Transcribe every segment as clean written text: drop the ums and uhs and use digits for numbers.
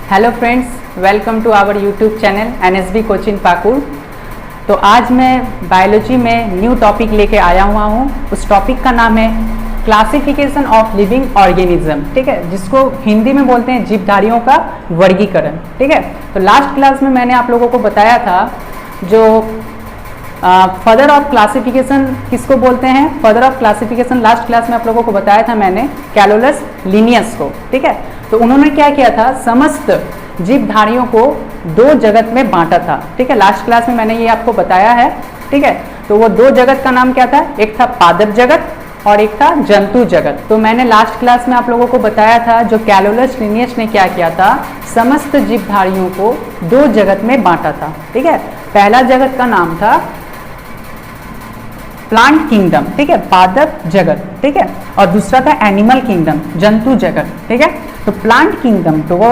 Hello friends, welcome to our YouTube channel NSB coaching Pakur. तो आज मैं बायोलॉजी में न्यू टॉपिक लेके आया हुआ हूँ। उस टॉपिक का नाम है क्लासिफिकेशन ऑफ लिविंग ऑर्गेनिज्म, ठीक है, जिसको हिंदी में बोलते हैं जीवधारियों का वर्गीकरण। ठीक है, तो लास्ट क्लास में मैंने आप लोगों को बताया था जो फादर ऑफ क्लासिफिकेशन किसको बोलते हैं। Father of classification last class में आप लोगों को बताया था मैंने, कैलोलस लिनियस को। ठीक है, तो उन्होंने क्या किया था, समस्त जीवधारियों को दो जगत में बांटा था। ठीक है, लास्ट क्लास में मैंने ये आपको बताया है। ठीक है, तो वो दो जगत का नाम क्या था, एक था पादप जगत और एक था जंतु जगत। तो मैंने लास्ट क्लास में आप लोगों को बताया था जो कैलोलस लिनियस ने क्या किया था, समस्त जीवधारियों को दो जगत में बांटा था। ठीक है, पहला जगत का नाम था प्लांट किंगडम, ठीक है, पादप जगत। ठीक है, और दूसरा था एनिमल किंगडम, जंतु जगत। ठीक है, तो प्लांट किंगडम तो वो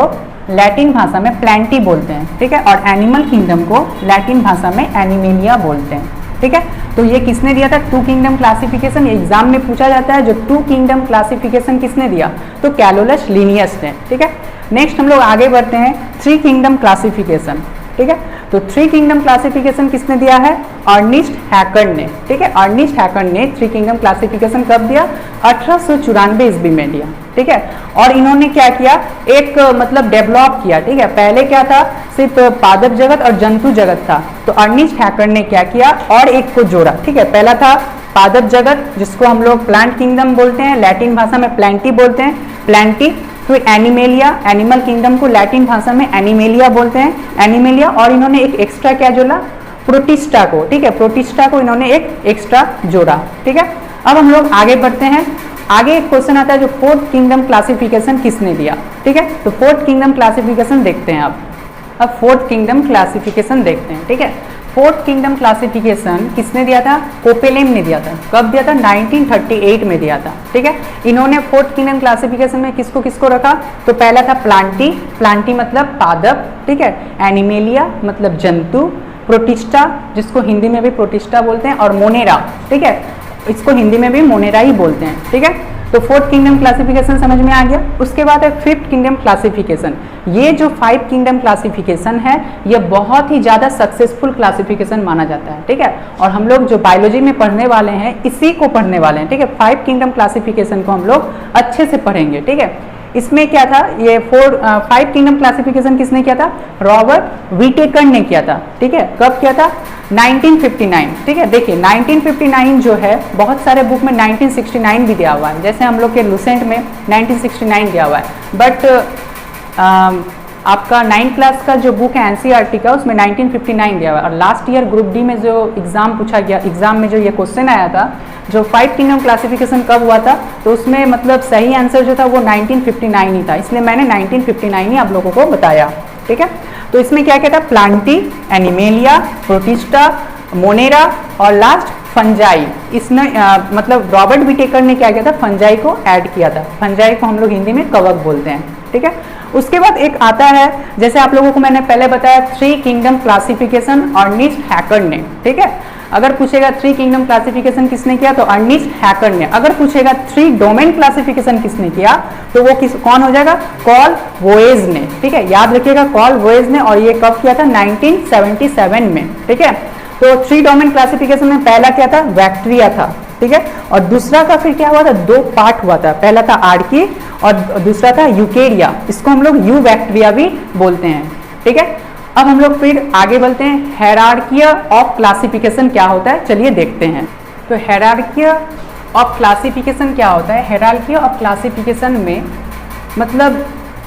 लैटिन भाषा में प्लांटी बोलते हैं। ठीक है, और एनिमल किंगडम को लैटिन भाषा में एनिमेलिया बोलते हैं। ठीक है, तो ये किसने दिया था, टू किंगडम क्लासिफिकेशन। एग्जाम में पूछा जाता है जो टू किंगडम क्लासिफिकेशन किसने दिया, तो कैलोलस लिनियस ने। ठीक है, नेक्स्ट हम लोग आगे बढ़ते हैं थ्री किंगडम क्लासिफिकेशन। ठीक है, तो थ्री किंगडम क्लासिफिकेशन किसने दिया है, अर्निस्ट हैकर ने। ठीक है, अर्निस्ट हैकर ने थ्री किंगडम क्लासिफिकेशन कब दिया, 1894 ईस्वी में दिया। ठीक है, और इन्होंने क्या किया, एक मतलब डेवलप किया। ठीक है, पहले क्या था, सिर्फ पादप जगत और जंतु जगत था, तो अर्निस्ट हैकर ने क्या किया और एक को जोड़ा। ठीक है, पहला था पादप जगत जिसको हम लोग प्लांट किंगडम बोलते हैं, लैटिन भाषा में प्लांटी बोलते हैं, प्लांटी। फिर एनिमेलिया, एनिमल किंगडम को लैटिन भाषा में एनिमेलिया बोलते हैं, एनिमेलिया। और इन्होंने एक एक्स्ट्रा क्या जोड़ा, प्रोटिस्टा को। ठीक है, प्रोटिस्टा को इन्होंने एक एक्स्ट्रा जोड़ा। ठीक है, अब हम लोग आगे बढ़ते हैं। आगे एक क्वेश्चन आता है जो फोर्थ किंगडम क्लासिफिकेशन किसने दिया। ठीक है, तो फोर्थ किंगडम क्लासिफिकेशन देखते हैं। अब फोर्थ किंगडम क्लासिफिकेशन देखते हैं। ठीक है, फोर्थ किंगडम क्लासिफिकेशन किसने दिया था, कोपेलेम ने दिया था। कब दिया था, 1938 में दिया था। ठीक है, इन्होंने फोर्थ किंगडम क्लासिफिकेशन में किसको किसको रखा, तो पहला था प्लांटी, प्लांटी मतलब पादप। ठीक है, एनिमेलिया मतलब जंतु, प्रोटिस्टा जिसको हिंदी में भी प्रोटिस्टा बोलते हैं, और मोनेरा। ठीक है, इसको हिंदी में भी मोनेरा ही बोलते हैं। ठीक है, तो फोर्थ किंगडम क्लासिफिकेशन समझ में आ गया। उसके बाद है फिफ्थ किंगडम क्लासिफिकेशन। ये जो फाइव किंगडम क्लासिफिकेशन है ये बहुत ही ज़्यादा सक्सेसफुल क्लासिफिकेशन माना जाता है। ठीक है, और हम लोग जो बायोलॉजी में पढ़ने वाले हैं इसी को पढ़ने वाले हैं। ठीक है, फाइव किंगडम क्लासिफिकेशन को हम लोग अच्छे से पढ़ेंगे। ठीक है, इसमें क्या था, ये फाइव किंगडम क्लासिफिकेशन किसने किया था, रॉबर्ट विटेकर ने किया था। ठीक है, कब किया था, 1959। ठीक है, देखिए 1959 जो है, बहुत सारे बुक में 1969 भी दिया हुआ है, जैसे हम लोग के लुसेंट में 1969 दिया हुआ है, बट आपका 9th क्लास का जो बुक है एनसीईआरटी का उसमें 1959 दिया हुआ है। और लास्ट ईयर ग्रुप डी में जो एग्जाम पूछा गया, एग्जाम में जो ये क्वेश्चन आया था जो फाइव किंगडम क्लासिफिकेशन कब हुआ था, तो उसमें मतलब सही आंसर जो था वो 1959 ही था, इसलिए मैंने 1959 ही आप लोगों को बताया। ठीक है, तो इसमें क्या क्या था, प्लांटी, एनिमेलिया, प्रोटिस्टा, मोनेरा और लास्ट फंजाई। इसमें मतलब रॉबर्ट विटेकर ने क्या किया था, फंजाई को ऐड किया था। फंजाई को हम लोग हिंदी में कवक बोलते हैं। ठीक है, उसके बाद एक आता है, जैसे आप लोगों को मैंने पहले बताया, three kingdom classification Ernest hacker ने। ठीक है, अगर पूछेगा थ्री किंगडम क्लासिफिकेशन किसने किया तो अर्निस्ट हैकर ने। अगर पूछेगा थ्री डोमेन क्लासिफिकेशन किसने किया तो वो कौन हो जाएगा, कॉल वोएज ने। ठीक है, याद रखिएगा कॉल वोएज ने, और ये कब किया था, 1977 में। ठीक है, तो थ्री डोमेन क्लासिफिकेशन में पहला क्या था, बैक्टीरिया था। ठीक है, और दूसरा का फिर क्या हुआ था, दो पार्ट हुआ था, पहला था आर्की और दूसरा था यूकेरिया, इसको हम लोग यू बैक्टीरिया भी बोलते हैं। ठीक है, अब हम लोग फिर आगे बढ़ते हैं, हायरार्की ऑफ क्लासिफिकेशन क्या होता है, चलिए देखते हैं। तो हायरार्की ऑफ क्लासिफिकेशन क्या होता है, हायरार्की ऑफ क्लासिफिकेशन में मतलब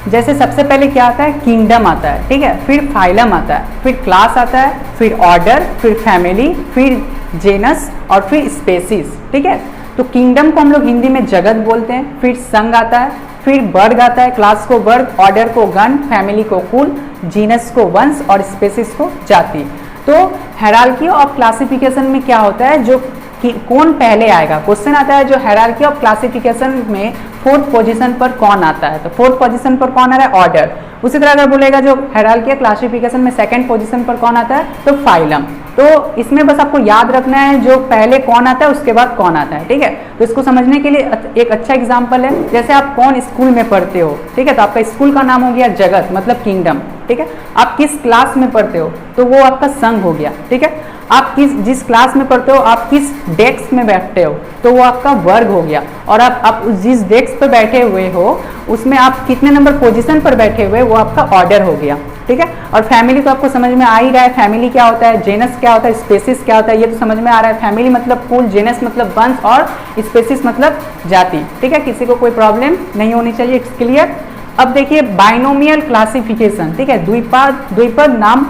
जैसे सबसे पहले क्या आता है, किंगडम आता है। ठीक है, फिर फाइलम आता है, फिर क्लास आता है, फिर ऑर्डर, फिर फैमिली, फिर जेनस और फिर स्पेसीज। ठीक है, तो किंगडम को हम लोग हिंदी में जगत बोलते हैं, फिर संघ आता है, फिर वर्ग आता है, क्लास को वर्ग, ऑर्डर को गण, फैमिली को कुल, जीनस को वंश और स्पेसीज को जाति। तो हायरार्की ऑफ क्लासिफिकेशन में क्या होता है, जो कौन पहले आएगा, क्वेश्चन आता है जो हायरार्की ऑफ क्लासिफिकेशन में फोर्थ पोजीशन पर कौन आता है, तो फोर्थ पोजीशन पर कौन आ रहा है, ऑर्डर। उसी तरह अगर बोलेगा जो हायरार्की ऑफ क्लासिफिकेशन में सेकंड पोजीशन पर कौन आता है, तो फाइलम। तो इसमें बस आपको याद रखना है जो पहले कौन आता है उसके बाद कौन आता है, ठीक है। तो इसको समझने के लिए एक अच्छा एग्जांपल है, जैसे आप कौन स्कूल में पढ़ते हो, ठीक है, तो आपका स्कूल का नाम हो गया जगत मतलब किंगडम, ठीक है। आप किस क्लास में पढ़ते हो तो वो आपका संघ हो गया, ठीक है। आप जिस क्लास में पढ़ते हो, आप किस डेस्क में बैठते हो तो वो आपका वर्ग हो गया। और आप जिस डेस्क पर बैठे हुए हो उसमें आप कितने नंबर पोजीशन पर बैठे हुए वो आपका ऑर्डर हो गया, ठीक है। और फैमिली तो आपको समझ में आ ही रहा है, फैमिली क्या होता है, जेनस क्या होता है, स्पेसिस क्या होता है, ये तो समझ में आ रहा है। फैमिली मतलब कुल, जेनस मतलब वंश और स्पेसिस मतलब जाति, ठीक है। किसी को कोई प्रॉब्लम नहीं होनी चाहिए, इट्स क्लियर। अब देखिए बाइनोमियल क्लासिफिकेशन, ठीक है, द्विपद नाम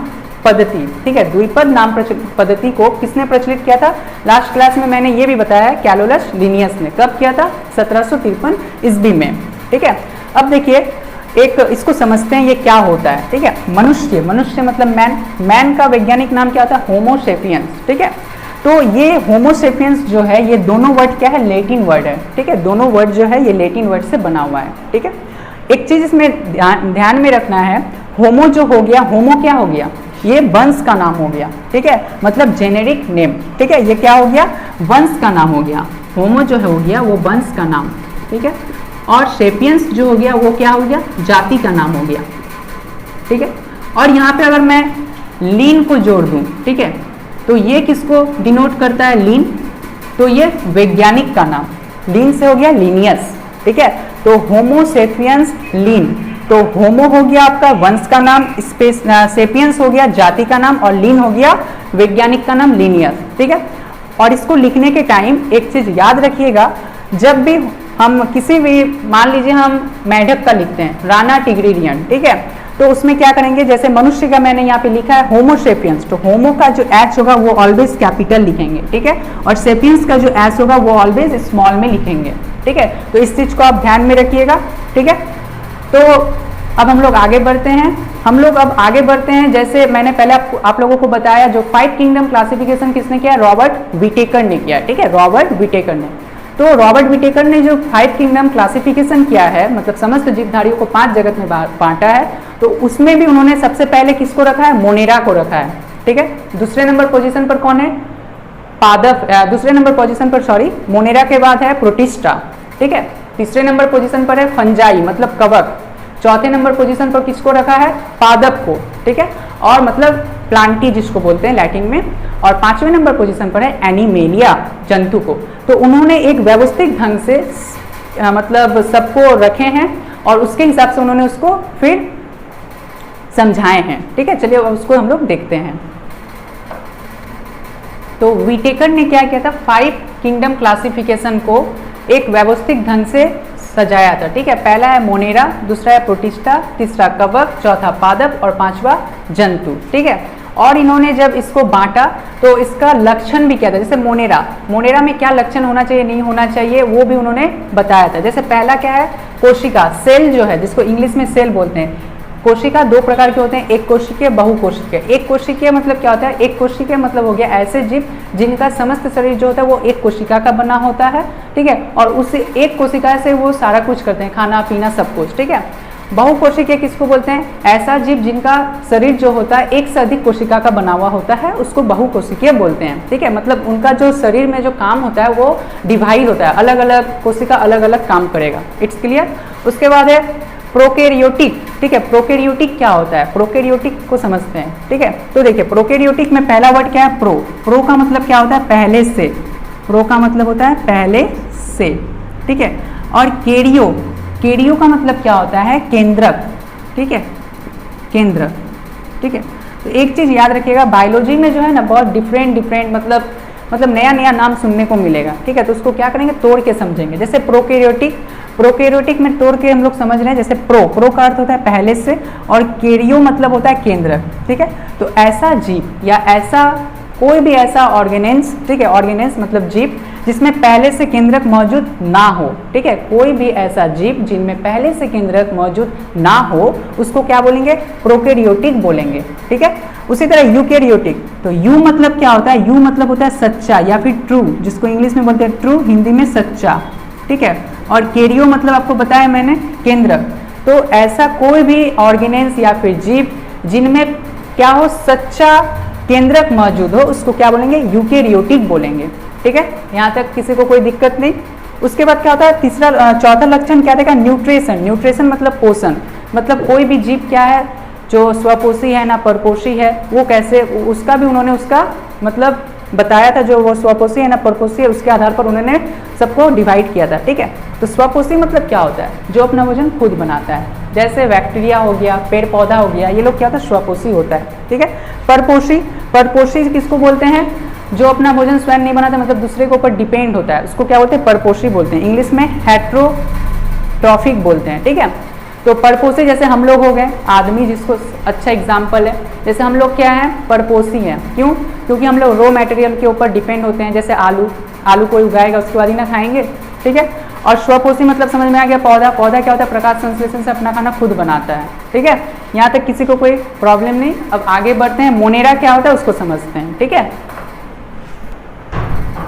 पद्धति, ठीक है। द्विपद नाम पद्धति को किसने प्रचलित किया था? लास्ट क्लास में मैंने ये भी बताया है, कैलोलस लिनियस ने। कब किया था? 1753 ईस्वी में, ठीक है। अब देखिए एक इसको समझते हैं ये क्या होता है, ठीक है। मनुष्य मतलब मैन का वैज्ञानिक नाम क्या होता है? होमो सेपियंस, ठीक है। तो ये होमो सेपियंस जो है ये दोनों वर्ड क्या है? लैटिन वर्ड है, ठीक है। दोनों वर्ड जो है ये लैटिन वर्ड से बना हुआ है, ठीक है। एक चीज इसमें ध्यान में रखना है, होमो जो हो गया, होमो क्या हो गया? ये वंश का नाम हो गया, ठीक है, मतलब जेनेरिक नेम, ठीक है। ये क्या हो गया? वंश का नाम हो गया। होमो जो हो गया वो वंश का नाम, ठीक है। और सेपियंस जो हो गया वो क्या हो गया? जाति का नाम हो गया, ठीक है। और यहाँ पे अगर मैं लीन को जोड़ दूं, ठीक है, तो ये किसको डिनोट करता है? लीन, तो ये वैज्ञानिक का नाम, लीन से हो गया लीनियस, ठीक है। तो होमो सेपियंस लीन, तो होमो हो गया आपका वंश का नाम, सेपियंस हो गया जाति का नाम, और लीन हो गया वैज्ञानिक का नाम लीनियस, ठीक है। और इसको लिखने के टाइम एक चीज याद रखिएगा, जब भी हम किसी भी, मान लीजिए हम मेढक का लिखते हैं, राणा टिग्रिलियन, ठीक है, तो उसमें क्या करेंगे? जैसे मनुष्य का मैंने यहाँ पे लिखा है होमो सेपियंस, तो होमो का जो एच होगा वो ऑलवेज कैपिटल लिखेंगे, ठीक है। और सेपियंस का जो एस होगा वो ऑलवेज स्मॉल में लिखेंगे, ठीक है। तो इस चीज को आप ध्यान में रखिएगा, ठीक है। तो अब हम लोग आगे बढ़ते हैं, जैसे मैंने पहले आप लोगों को बताया, जो 5 किंगडम क्लासिफिकेशन किसने किया? रॉबर्ट विटेकर ने किया, ठीक है, रॉबर्ट विटेकर ने। तो रॉबर्ट विटेकर ने जो 5 किंगडम क्लासिफिकेशन किया है, मतलब समस्त जीवधारियों को 5 जगत में बांटा है, तो उसमें भी उन्होंने सबसे पहले किसको रखा है? मोनेरा को रखा है, ठीक है। दूसरे नंबर पोजीशन पर कौन है? पादप। दूसरे नंबर पोजीशन पर, सॉरी, मोनेरा के बाद है प्रोटिस्टा, ठीक है। तीसरे नंबर पोजीशन पर है फंजाई मतलब कवक। चौथे नंबर पोजीशन पर किसको रखा है? पादप को, ठीक है, और मतलब प्लांटी जिसको बोलते हैं लैटिन में। और 5वें नंबर पोजीशन पर है एनिमेलिया, जंतु को। तो उन्होंने एक व्यवस्थित ढंग से मतलब सबको रखे हैं और उसके हिसाब से उन्होंने उसको फिर समझाए हैं, ठीक है। चलिए उसको हम लोग देखते हैं। तो विटेकर ने क्या किया था? 5 किंगडम क्लासिफिकेशन को एक व्यवस्थित ढंग से सजाया था, ठीक है। पहला है मोनेरा, दूसरा है प्रोटिस्टा, तीसरा कवक, चौथा पादप और 5वां जंतु, ठीक है। और इन्होंने जब इसको बांटा तो इसका लक्षण भी क्या था? जैसे मोनेरा में क्या लक्षण होना चाहिए, नहीं होना चाहिए, वो भी उन्होंने बताया था। जैसे पहला क्या है? कोशिका, सेल जो है, जिसको इंग्लिश में सेल बोलते हैं। कोशिका 2 प्रकार के होते हैं, एक कोशिकीय, बहुकोशिकीय। एक कोशिकीय मतलब क्या होता है? एक कोशिकीय मतलब हो गया ऐसे जीव जिनका समस्त शरीर जो होता है वो एक कोशिका का बना होता है, ठीक है, और उस एक कोशिका से वो सारा कुछ करते हैं, खाना पीना सब कुछ, ठीक है। बहुकोशिकीय किसको बोलते हैं? ऐसा जीव जिनका शरीर जो होता है एक से अधिक कोशिका का बना हुआ होता है, उसको बहुकोशिकीय बोलते हैं, ठीक है। मतलब उनका जो शरीर में जो काम होता है वो डिवाइड होता है, अलग अलग कोशिका अलग अलग काम करेगा, इट्स क्लियर। उसके बाद है प्रोकैरियोटिक, ठीक है। प्रोकैरियोटिक क्या होता है? प्रोकैरियोटिक को समझते हैं, ठीक है। तो देखिए प्रोकैरियोटिक में पहला वर्ड क्या है? प्रो का मतलब क्या होता है? पहले से। प्रो का मतलब होता है पहले से, ठीक है। और केरियो का मतलब क्या होता है? केंद्रक, ठीक है, केंद्र, ठीक है। तो एक चीज याद रखिएगा, बायोलॉजी में जो है ना बहुत डिफरेंट मतलब नया नाम सुनने को मिलेगा, ठीक है। तो उसको क्या करेंगे? तोड़ के समझेंगे। जैसे प्रोकैरियोटिक में तोड़ के हम लोग समझ रहे हैं। जैसे प्रो का अर्थ होता है पहले से, और केरियो मतलब होता है केंद्र, ठीक है। तो ऐसा जीव या ऐसा कोई भी ऐसा ऑर्गेनेंस, ठीक है, ऑर्गेनेंस मतलब जीव जिसमें पहले से केंद्रक मौजूद ना हो, ठीक है। कोई भी ऐसा जीव जिनमें पहले से केंद्रक मौजूद ना हो उसको क्या बोलेंगे? प्रोकैरियोटिक बोलेंगे, ठीक है। उसी तरह यूकैरियोटिक, तो यू मतलब क्या होता है? यू मतलब होता है सच्चा या फिर ट्रू, जिसको इंग्लिश में बोलते हैं ट्रू, हिंदी में सच्चा, ठीक है। और केरियो मतलब आपको बताया मैंने केंद्रक। तो ऐसा कोई भी ऑर्गेनेंस या फिर जीव जिनमें क्या हो? सच्चा केंद्रक मौजूद हो उसको क्या बोलेंगे, यूकेरियोटिक बोलेंगे। ठीक है, यहाँ तक किसी को कोई दिक्कत नहीं। उसके बाद क्या होता है, चौथा लक्षण क्या देखा, न्यूट्रिशन। न्यूट्रिशन मतलब पोषण, मतलब कोई भी जीव क्या है जो स्वपोषी है ना परपोषी है, वो कैसे, उसका भी उन्होंने उसका मतलब बताया था, जो वो स्वपोषी है ना परपोषी है उसके आधार पर उन्होंने सबको डिवाइड किया था। ठीक है, तो स्वपोषी मतलब क्या होता है, जो अपना भोजन खुद बनाता है, जैसे बैक्टीरिया हो गया, पेड़ पौधा हो गया, ये लोग क्या होता है स्वपोषी होता है। ठीक है, परपोषी, परपोषी किसको बोलते हैं, जो अपना भोजन स्वयं नहीं बनाता, मतलब दूसरे के ऊपर डिपेंड होता है, उसको क्या बोलते हैं, परपोषी बोलते हैं। इंग्लिश में हेट्रोट्रॉफिक बोलते हैं। ठीक है, तो परपोषी जैसे हम लोग हो गए, आदमी जिसको अच्छा एग्जाम्पल है, जैसे हम लोग क्या है परपोषी हैं, क्यों, क्योंकि हम लोग रॉ मटेरियल के ऊपर डिपेंड होते हैं, जैसे आलू कोई उगाएगा उसके बाद ही ना खाएंगे। ठीक है, और स्वपोषी मतलब समझ में आ गया, पौधा क्या होता है, प्रकाश संश्लेषण से अपना खाना खुद बनाता है। ठीक है, यहाँ तक किसी को कोई प्रॉब्लम नहीं। अब आगे बढ़ते हैं, मोनेरा क्या होता है उसको समझते हैं। ठीक है,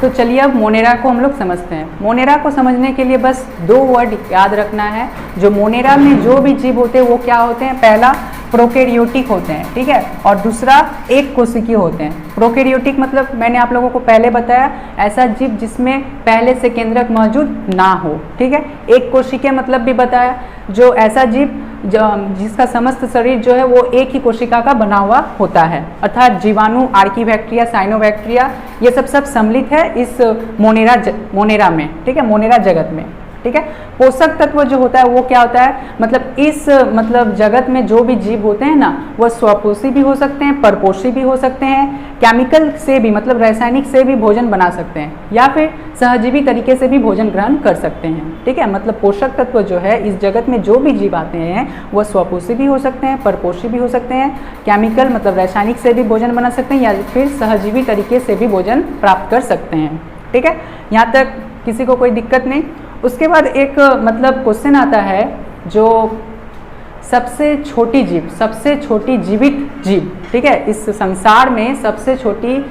तो चलिए अब मोनेरा को हम लोग समझते हैं। मोनेरा को समझने के लिए बस 2 वर्ड याद रखना है। जो मोनेरा में जो भी जीव होते हैं वो क्या होते हैं, पहला प्रोकैरियोटिक होते हैं। ठीक है, और दूसरा एक कोशिकीय होते हैं। प्रोकैरियोटिक मतलब मैंने आप लोगों को पहले बताया, ऐसा जीव जिसमें पहले से केंद्रक मौजूद ना हो। ठीक है, एक कोशिकीय मतलब भी बताया, जो ऐसा जीव जिसका समस्त शरीर जो है वो एक ही कोशिका का बना हुआ होता है, अर्थात जीवाणु, आर्कीबैक्टीरिया, साइनोबैक्टीरिया, ये सब सम्मिलित है इस मोनेरा में। ठीक है, मोनेरा जगत में। ठीक है, पोषक तत्व जो होता है वो क्या होता है, मतलब इस जगत में जो भी जीव होते हैं ना, वह स्वपोषी भी हो सकते हैं, परपोषी भी हो सकते हैं, केमिकल से भी मतलब रासायनिक से भी भोजन बना सकते हैं, या फिर सहजीवी तरीके से भी भोजन ग्रहण कर सकते हैं। ठीक है, मतलब पोषक तत्व जो है इस जगत में जो भी जीव आते हैं वह स्वपोषी भी हो सकते हैं, परपोषी भी हो सकते हैं, केमिकल मतलब रासायनिक से भी भोजन बना सकते हैं, या फिर सहजीवी तरीके से भी भोजन प्राप्त कर सकते हैं। ठीक है, यहाँ तक किसी को कोई दिक्कत नहीं। उसके बाद एक मतलब क्वेश्चन आता है, जो सबसे छोटी जीव, सबसे छोटी जीवित जीव, ठीक है, इस संसार में सबसे छोटी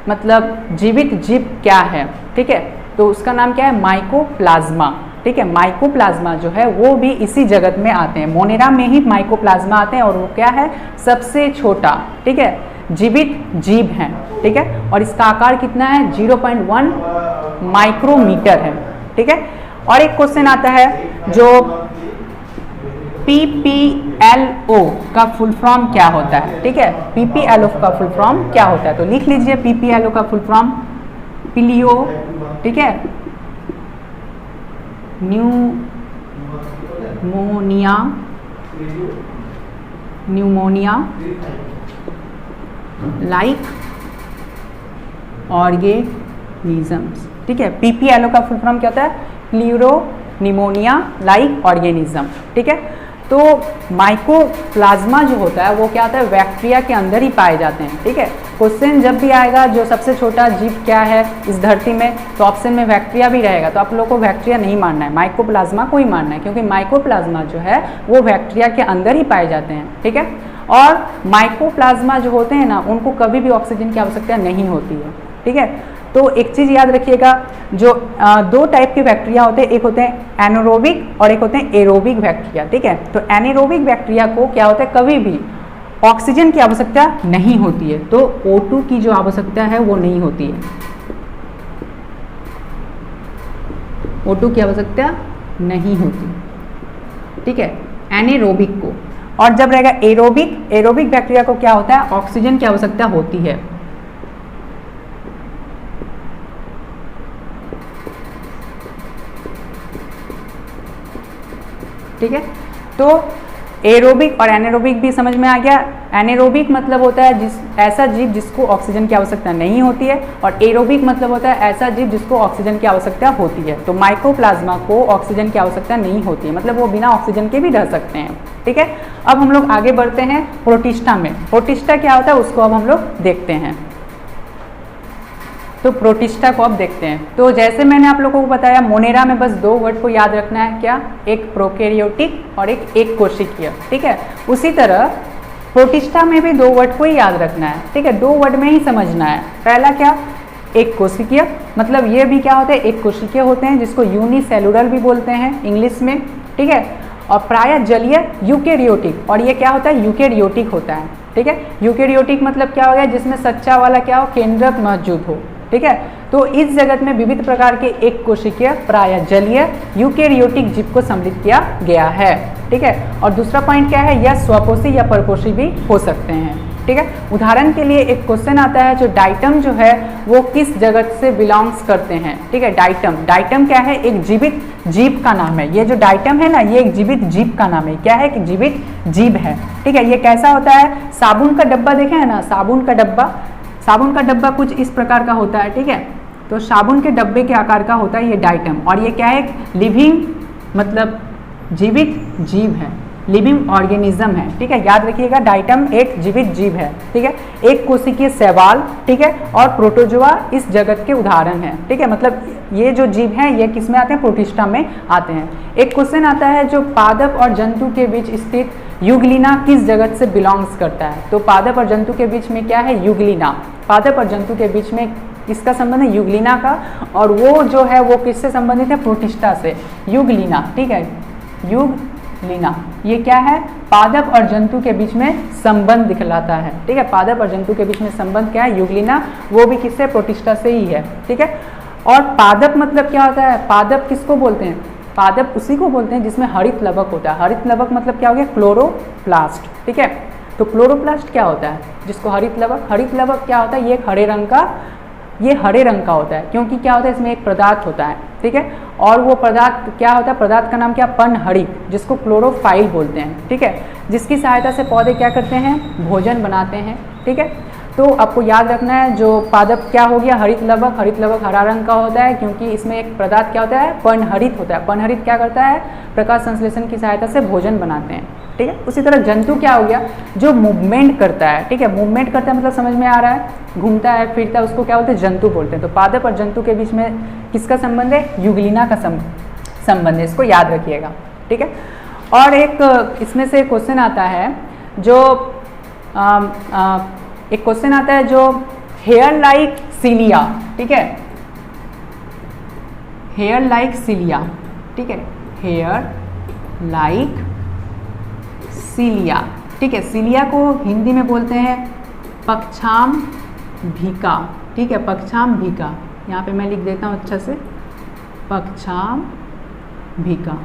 मतलब जीवित जीव क्या है। ठीक है, तो उसका नाम क्या है, माइकोप्लाज्मा। ठीक है, माइकोप्लाज्मा जो है वो भी इसी जगत में आते हैं, मोनेरा में ही माइकोप्लाज्मा आते हैं, और वो क्या है, सबसे छोटा ठीक है जीवित जीव है। ठीक है, और इसका आकार कितना है, 0.1 माइक्रोमीटर है। ठीक है, और एक क्वेश्चन आता है जो PPLO का फुल फॉर्म क्या होता है। ठीक है, PPLO का फुल फॉर्म क्या होता है, तो लिख लीजिए PPLO का फुल फॉर्म पिलियो, ठीक है, न्यूमोनिया लाइक ऑर्गेनिजम्स। ठीक है, PPLO का फुल फॉर्म क्या होता है, प्लूरो निमोनिया लाइक ऑर्गेनिज्म। ठीक है, तो माइकोप्लाज्मा जो होता है वो क्या होता है, बैक्टीरिया के अंदर ही पाए जाते हैं। ठीक है, क्वेश्चन जब भी आएगा जो सबसे छोटा जीव क्या है इस धरती में, तो ऑप्शन में बैक्टीरिया भी रहेगा, तो आप लोगों को बैक्टीरिया नहीं मानना है, माइकोप्लाज्मा को ही मानना है, क्योंकि माइकोप्लाज्मा जो है वो बैक्टीरिया के अंदर ही पाए जाते हैं। ठीक है, और माइकोप्लाज्मा जो होते हैं ना, उनको कभी भी ऑक्सीजन की आवश्यकता नहीं होती है। ठीक है, तो एक चीज़ याद रखिएगा, जो 2 टाइप के बैक्टीरिया होते हैं, एक होते हैं एनारोबिक और एक होते हैं एरोबिक बैक्टीरिया। ठीक है, तो एनारोबिक बैक्टीरिया को क्या होता है, कभी भी ऑक्सीजन की आवश्यकता नहीं होती है, तो O2 की जो आवश्यकता है वो नहीं होती है, O2 की आवश्यकता नहीं होती। ठीक है, एनारोबिक को, और जब रहेगा एरोबिक बैक्टीरिया को क्या होता है, ऑक्सीजन की आवश्यकता होती है। ठीक है, तो एरोबिक और एनारोबिक भी समझ में आ गया। एनारोबिक मतलब होता है ऐसा जीव जिसको ऑक्सीजन की आवश्यकता नहीं होती है, और एरोबिक मतलब होता है ऐसा जीव जिसको ऑक्सीजन की आवश्यकता होती है। तो माइकोप्लाज्मा को ऑक्सीजन की आवश्यकता नहीं होती है, मतलब वो बिना ऑक्सीजन के भी रह सकते हैं। ठीक है, अब हम लोग आगे बढ़ते हैं प्रोटिस्टा में। प्रोटिस्टा क्या होता है उसको अब हम लोग देखते हैं। तो प्रोटिस्टा को अब देखते हैं। तो जैसे मैंने आप लोगों को बताया, मोनेरा में बस 2 वर्ड को याद रखना है, क्या, एक प्रोकैरियोटिक और एक कोशिकीय। ठीक है, उसी तरह प्रोटिस्टा में भी 2 वर्ड को ही याद रखना है। ठीक है, 2 वर्ड में ही समझना है। पहला क्या, एक कोशिकीय, मतलब ये भी क्या होते हैं, एक कोशिकीय होते हैं, जिसको यूनिसेलुलर भी बोलते हैं इंग्लिश में। ठीक है, और प्रायः जलीय यूकेरियोटिक, और ये क्या होता है, यूकेरियोटिक होता है, ठीक है। यूकेरियोटिक मतलब क्या हो गया, जिसमें सच्चा वाला क्या हो, केंद्रक मौजूद हो, ठीक है। तो इस जगत में विविध प्रकार के एक कोशिकीय प्रायः जलीय यूकेरियोटिक जीव को सम्मिलित किया गया है, ठीक है। और दूसरा पॉइंट क्या है, यह स्वपोषी या परपोषी भी हो सकते हैं, ठीक है। उदाहरण के लिए एक क्वेश्चन आता है, जो डाइटम जो है वो किस जगत से बिलोंग्स करते हैं, ठीक है। डाइटम क्या है, एक जीवित जीव का नाम है। ये जो डाइटम है ना, ये एक जीवित जीव का नाम है। क्या है, कि जीवित जीव है, ठीक है। ये कैसा होता है, साबुन का डब्बा देखे है ना, साबुन का डब्बा कुछ इस प्रकार का होता है, ठीक है। तो साबुन के डब्बे के आकार का होता है ये डाइटम, और ये क्या है, लिविंग मतलब जीवित जीव है, लिविंग ऑर्गेनिज्म है, ठीक है। याद रखिएगा, डाइटम एक जीवित जीव है, ठीक है। एक कोशिकीय शैवाल, ठीक है, और प्रोटोजोआ इस जगत के उदाहरण है, ठीक है। मतलब ये जो जीव हैं ये किस में आते हैं, प्रोटिस्टा में आते हैं। एक क्वेश्चन आता है, जो पादप और जंतु के बीच स्थित युगलिना किस जगत से बिलोंग्स करता है। तो पादप और जंतु के बीच में क्या है, युगलिना। पादप और जंतु के बीच में किसका संबंध है, युगलिना का, और वो जो है वो किससे संबंधित है, प्रोटिस्टा से, युगलिना, ठीक है। युगलिना ये क्या है, पादप और जंतु के बीच में संबंध दिखलाता है, ठीक है। पादप और जंतु के बीच में संबंध क्या है, युगलिना, वो भी किससे, प्रोटिस्टा से ही है, ठीक है। और पादप मतलब क्या होता है, पादप किसको बोलते हैं, पादप उसी को बोलते हैं जिसमें हरित लवक होता है। हरित लवक मतलब क्या हो गया, क्लोरोप्लास्ट, ठीक है। तो क्लोरोप्लास्ट क्या होता है, जिसको हरित लवक क्या होता है, ये हरे रंग का होता है, क्योंकि क्या होता है, इसमें एक पदार्थ होता है, ठीक है। और वो पदार्थ क्या होता है, पदार्थ का नाम क्या, पनहरित, जिसको क्लोरोफाइल बोलते हैं, ठीक है। जिसकी सहायता से पौधे क्या करते हैं, भोजन बनाते हैं, ठीक है। तो आपको याद रखना है, जो पादप क्या हो गया, हरित लवक हरा रंग का होता है, क्योंकि इसमें एक पदार्थ क्या होता है, पनहरित होता है। पनहरित क्या करता है, प्रकाश संश्लेषण की सहायता से भोजन बनाते हैं, ठीक है। उसी तरह जंतु क्या हो गया, जो मूवमेंट करता है, ठीक है। मूवमेंट करता है मतलब समझ में आ रहा है, घूमता है फिरता है, उसको क्या बोलते हैं, जंतु बोलते हैं। तो पादप और जंतु के बीच में किसका संबंध है, युगलिना का संबंध है, इसको याद रखिएगा, ठीक है। और एक इसमें से क्वेश्चन आता है, जो एक क्वेश्चन आता है, जो हेयर लाइक सिलिया, ठीक है, हेयर लाइक सिलिया, ठीक है, हेयर लाइक सिलिया, ठीक है। सिलिया को हिंदी में बोलते हैं पक्षाम्भिका, ठीक है, पक्षाम्भिका। यहाँ पे मैं लिख देता हूँ अच्छा से, पक्षाम्भिका,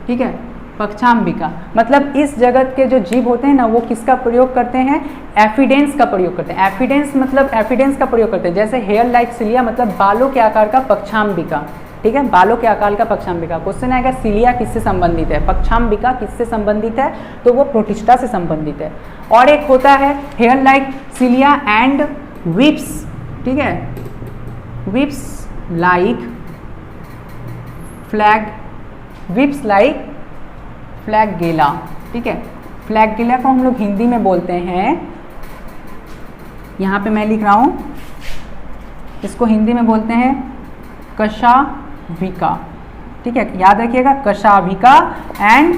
ठीक है, पक्षाम्भिका। मतलब इस जगत के जो जीव होते हैं ना, वो किसका प्रयोग करते हैं, एफिडेंस का प्रयोग करते हैं। एफिडेंस मतलब एफिडेंस का प्रयोग करते हैं, जैसे हेयर लाइक सिलिया मतलब बालों के आकार का पक्षाम्भिका, ठीक है, बालों के आकार का पक्षाम्भिका। क्वेश्चन आएगा, सिलिया किससे संबंधित है, पक्षाम्भिका किससे संबंधित है, तो वो प्रोटिस्टा से संबंधित है। और एक होता है हेयर लाइक सिलिया एंड विप्स, ठीक है, विप्स लाइक फ्लैगेला, ठीक है। फ्लैगेला को हम लोग हिंदी में बोलते हैं, यहाँ पे मैं लिख रहा हूँ, इसको हिंदी में बोलते हैं कशाभिका, ठीक है, याद रखिएगा, कशाभिका एंड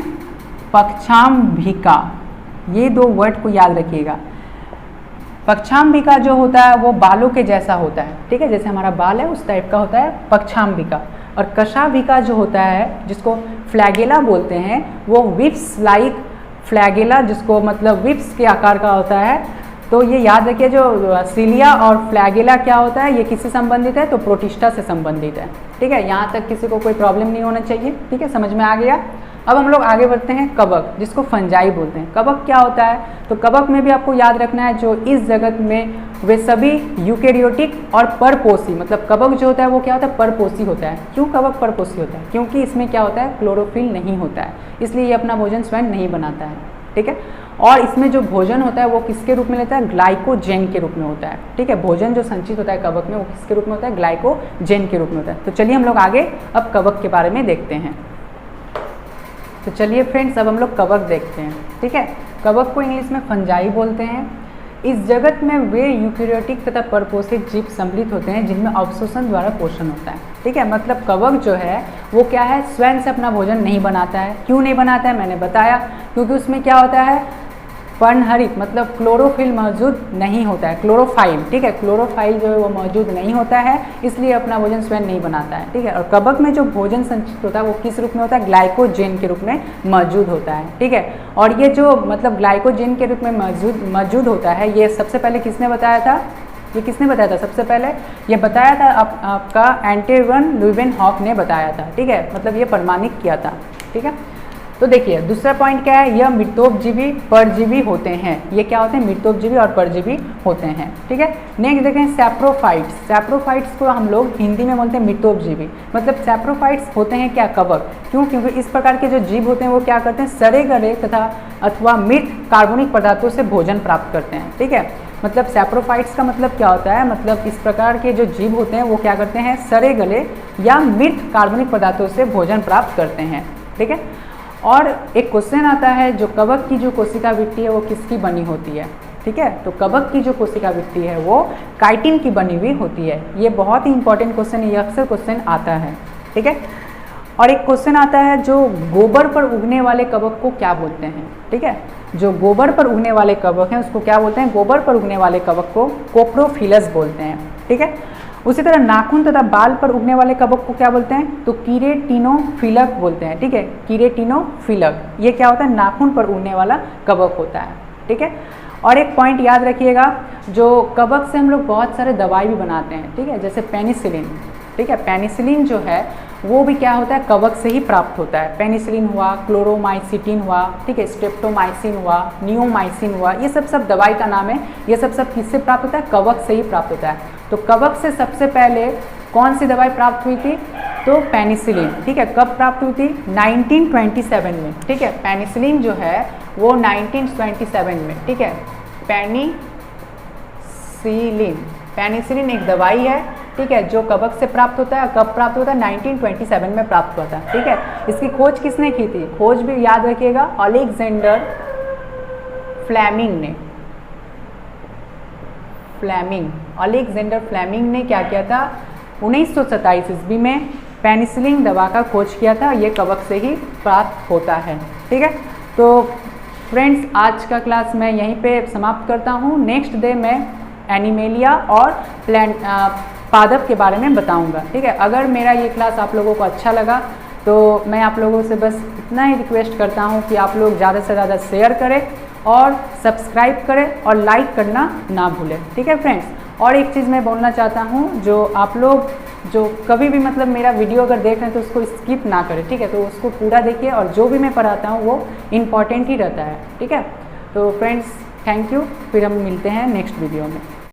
पक्षाम्भिका, ये दो वर्ड को याद रखिएगा। पक्षाम्भिका जो होता है वो बालों के जैसा होता है, ठीक है, जैसे हमारा बाल है उस टाइप का होता है पक्षाम्भिका। और कशाभिका जो होता है, जिसको फ्लैगेला बोलते हैं, वो विप्स लाइक फ्लैगेला, जिसको मतलब विप्स के आकार का होता है। तो ये याद रखिए, जो सिलिया और फ्लैगेला क्या होता है, ये किससे संबंधित है, तो प्रोटिस्टा से संबंधित है, ठीक है। यहाँ तक किसी को कोई प्रॉब्लम नहीं होना चाहिए, ठीक है, समझ में आ गया। अब हम लोग आगे बढ़ते हैं, कवक, जिसको फंजाई बोलते हैं। कवक क्या होता है, तो कवक में भी आपको याद रखना है, जो इस जगत में वे सभी यूकेरियोटिक और परपोषी, मतलब कवक जो होता है वो क्या होता है, परपोषी होता है। क्यों कवक परपोषी होता है, क्योंकि इसमें क्या होता है, क्लोरोफिल नहीं होता है, इसलिए ये अपना भोजन स्वयं नहीं बनाता है, ठीक है। और इसमें जो भोजन होता है वो किसके रूप में लेता है, ग्लाइकोजेन के रूप में होता है, ठीक है। भोजन जो संचित होता है कवक में, वो किसके रूप में होता है, ग्लाइकोजेन के रूप में होता है। तो चलिए हम लोग आगे अब कवक के बारे में देखते हैं। तो चलिए फ्रेंड्स, अब हम लोग कवक देखते हैं, ठीक है। कवक को इंग्लिश में फंजाई बोलते हैं। इस जगत में वे यूकेरियोटिक तथा परपोषित जीव सम्मिलित होते हैं, जिनमें अवशोषण द्वारा पोषण होता है, ठीक है। मतलब कवक जो है वो क्या है, स्वयं से अपना भोजन नहीं बनाता है। क्यों नहीं बनाता है, मैंने बताया, क्योंकि उसमें क्या होता है, पर्णहरित मतलब क्लोरोफिल मौजूद नहीं होता है, क्लोरोफाइल, ठीक है, क्लोरोफाइल जो है वो मौजूद नहीं होता है, इसलिए अपना भोजन स्वयं नहीं बनाता है, ठीक है। और कवक में जो भोजन संचित होता है वो किस रूप में होता है, ग्लाइकोजेन के रूप में मौजूद होता है, ठीक है। और ये जो मतलब ग्लाइकोजेन के रूप में मौजूद होता है, ये सबसे पहले किसने बताया था, ये किसने बताया था सबसे पहले, ये बताया था आपका एंटोइन ल्यूवेनहॉक ने बताया था, ठीक है, मतलब ये प्रमाणित किया था, ठीक है। तो देखिए दूसरा पॉइंट क्या है, यह मृतोपजीवी परजीवी होते हैं, ये क्या होते हैं, मृतोपजीवी और परजीवी होते हैं, ठीक है। नेक्स्ट देखें सैप्रोफाइट्स, सैप्रोफाइट्स को हम लोग हिंदी में बोलते हैं मृतोपजीवी, मतलब सैप्रोफाइट्स होते हैं क्या, कवक, क्यों, क्योंकि इस प्रकार के जो जीव होते हैं वो क्या करते हैं, सड़े गले तथा अथवा मृत कार्बनिक पदार्थों से भोजन प्राप्त करते हैं, ठीक है। मतलब सैप्रोफाइट्स का मतलब क्या होता है, मतलब इस प्रकार के जो जीव होते हैं वो क्या करते हैं, सड़े गले या मृत कार्बनिक पदार्थों से भोजन प्राप्त करते हैं, ठीक है। और एक क्वेश्चन आता है, जो कवक की जो कोशिका वृत्ति है वो किसकी बनी होती है, ठीक है। तो कवक की जो कोशिका वृत्ति है वो काइटिन की बनी हुई होती है, ये बहुत ही इंपॉर्टेंट क्वेश्चन है, ये अक्सर क्वेश्चन आता है, ठीक है। और एक क्वेश्चन आता है, जो गोबर पर उगने वाले कवक को क्या बोलते हैं, ठीक है, जो गोबर पर उगने वाले कवक हैं उसको क्या बोलते हैं, गोबर पर उगने वाले कवक को कोप्रोफिलस बोलते हैं, ठीक है। उसी तरह नाखून तथा बाल पर उगने वाले कवक को क्या बोलते हैं, तो कीरेटिनोफिलक बोलते हैं, ठीक है, कीरेटिनोफिलक, ये क्या होता है, नाखून पर उगने वाला कवक होता है, ठीक है। और एक पॉइंट याद रखिएगा, जो कवक से हम लोग बहुत सारे दवाई भी बनाते हैं, ठीक है, जैसे पेनिसिलिन, ठीक है, पेनिसिलिन जो है वो भी क्या होता है, कवक से ही प्राप्त होता है, पेनिसिलिन हुआ, क्लोरोमाइसिटिन हुआ, ठीक है, स्ट्रेप्टोमाइसिन हुआ, नियोमाइसिन हुआ, ये सब दवाई का नाम है, ये सब किससे प्राप्त होता है, कवक से ही प्राप्त होता है। तो कवक से सबसे पहले कौन सी दवाई प्राप्त हुई थी, तो पेनिसिलिन, ठीक है, कब प्राप्त हुई थी, 1927 में, ठीक है, पेनिसिलिन जो है वो 1927 में, ठीक है, पेनिसिलिन एक दवाई है, ठीक है, जो कवक से प्राप्त होता है, कब प्राप्त होता है, 1927 में प्राप्त होता है, ठीक है। इसकी खोज किसने की थी, खोज भी याद रखिएगा, अलेक्जेंडर फ्लेमिंग ने, अलेक्जेंडर फ्लेमिंग ने क्या किया था, 1927 ईस्वी में पेनिसिलिन दवा का खोज किया था, ये कवक से ही प्राप्त होता है, ठीक है। तो फ्रेंड्स आज का क्लास मैं यहीं पे समाप्त करता हूँ, नेक्स्ट डे मैं एनिमेलिया और पादप के बारे में बताऊंगा, ठीक है। अगर मेरा ये क्लास आप लोगों को अच्छा लगा तो मैं आप लोगों से बस इतना ही रिक्वेस्ट करता हूँ कि आप लोग ज़्यादा से ज़्यादा शेयर करें और सब्सक्राइब करें और लाइक करना ना भूलें, ठीक है फ्रेंड्स। और एक चीज़ मैं बोलना चाहता हूँ, जो आप लोग जो कभी भी मतलब मेरा वीडियो अगर देख रहे हैं तो उसको स्किप ना करें, ठीक है, तो उसको पूरा देखिए और जो भी मैं पढ़ाता हूँ वो इम्पॉर्टेंट ही रहता है, ठीक है। तो फ्रेंड्स थैंक यू, फिर हम मिलते हैं नेक्स्ट वीडियो में।